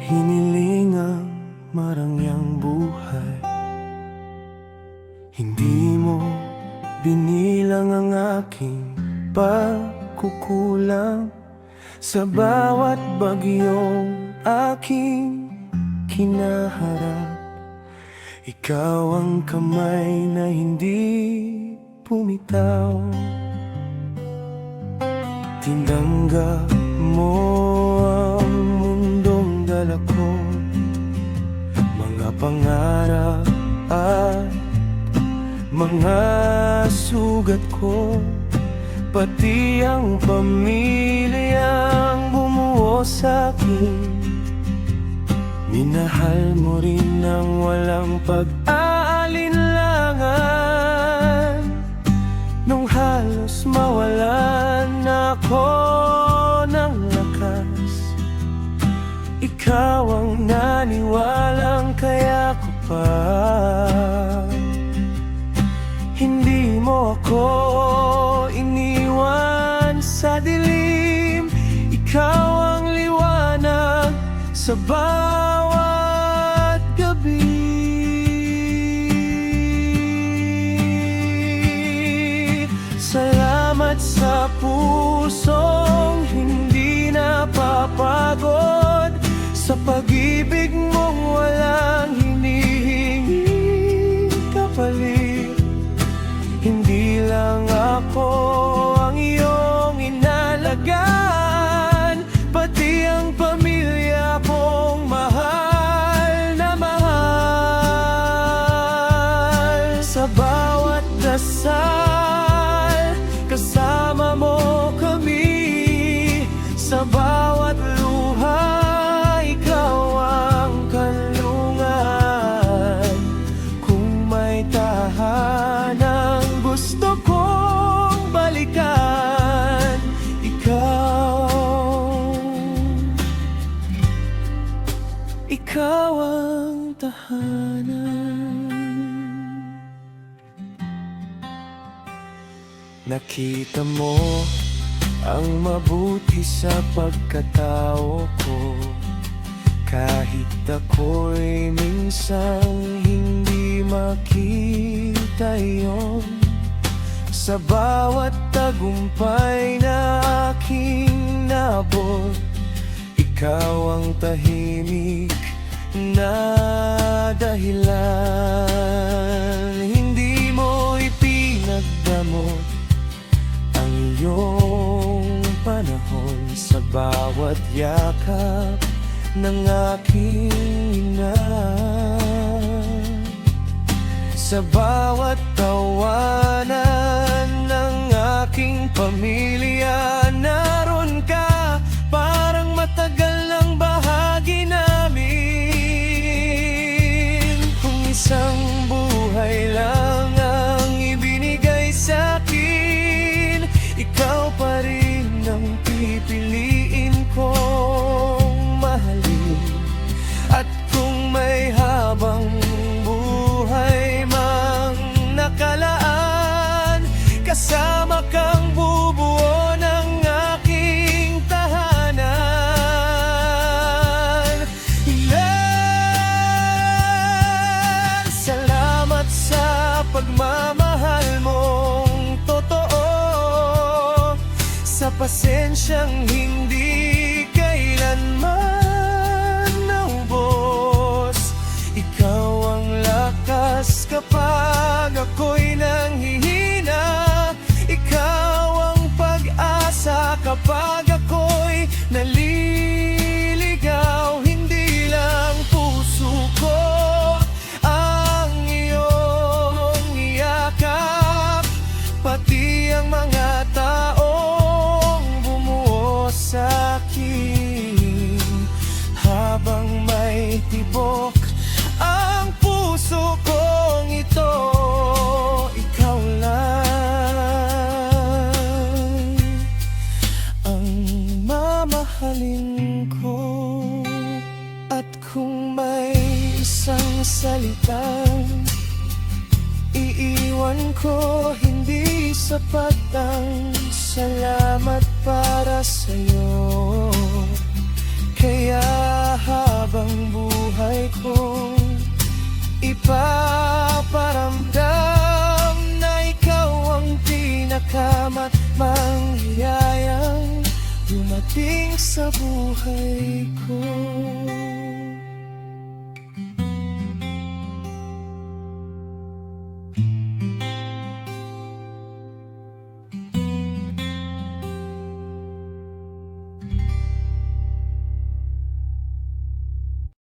hiniling ang marangyang buhay. Hindi mo binilang ang aking pagkukulang sa bawat bagyong aking kinaharap. Ikaw ang kamay na hindi pumitaw. Tinanggap mo ang mundong dala ko, mga pangarap at mga sugat ko, pati ang pamilyang bumuo sa'kin. Minahal mo rin ng walang pag-aalinlangan. Nung halos mawalan ako ng lakas, ikaw ang naniwalang kaya ko pa. Hindi mo ako iniwan sa dilim, ikaw ang liwanag sa bawat gabi. Salamat sa pusong hindi napapagod, sa pag-ibig mong walang hinihinging kapalit. Hindi lang ako ang iyong inalagaan, pati ang pamilya kong mahal na mahal. Sa bawat dasal, kasama mo kami. Sa bawat luha, ikaw ang kanlungan. Kung may tahanan gusto kong balikan, ikaw ang tahanan. Nakita mo ang mabuti sa pagkatao ko, kahit ako'y minsang hindi makita iyon. Sa bawat tagumpay na aking nabot, ikaw ang tahimik na dahilan. Hindi mo ipinagdamot ang iyong panahon sa bawat yakap ng aking ina. Sa bawat tawanan ng aking pamilya, naroon ka, parang matagal ng bahagi namin. Kung isang buhay lang ang ibinigay sa'kin, ikaw pa rin ang pipiliin kong mahalin. At kung may habang buhay mang nakalaan, kasama kang bubuo ng aking tahanan. Salamat sa pagmamahal mong totoo, sa pasensyang hindi kailanman naubos. Ikaw ang lakas kapag ako'y nanghihina, ikaw ang pag-asa kapag ako'y naliligaw. Hindi lang puso ko ang iyong iyakap, pati ang mga taong bumuo sa'kin. Habang may tibok ang puso kong ito, ikaw lang ang mamahalin ko. At kung may isang salitang iiwan ko, hindi sapat ang salamat para sa'yo. Kaya kong ipaparamdam na ikaw ang pinakamanghihiyayang dumating sa buhay ko.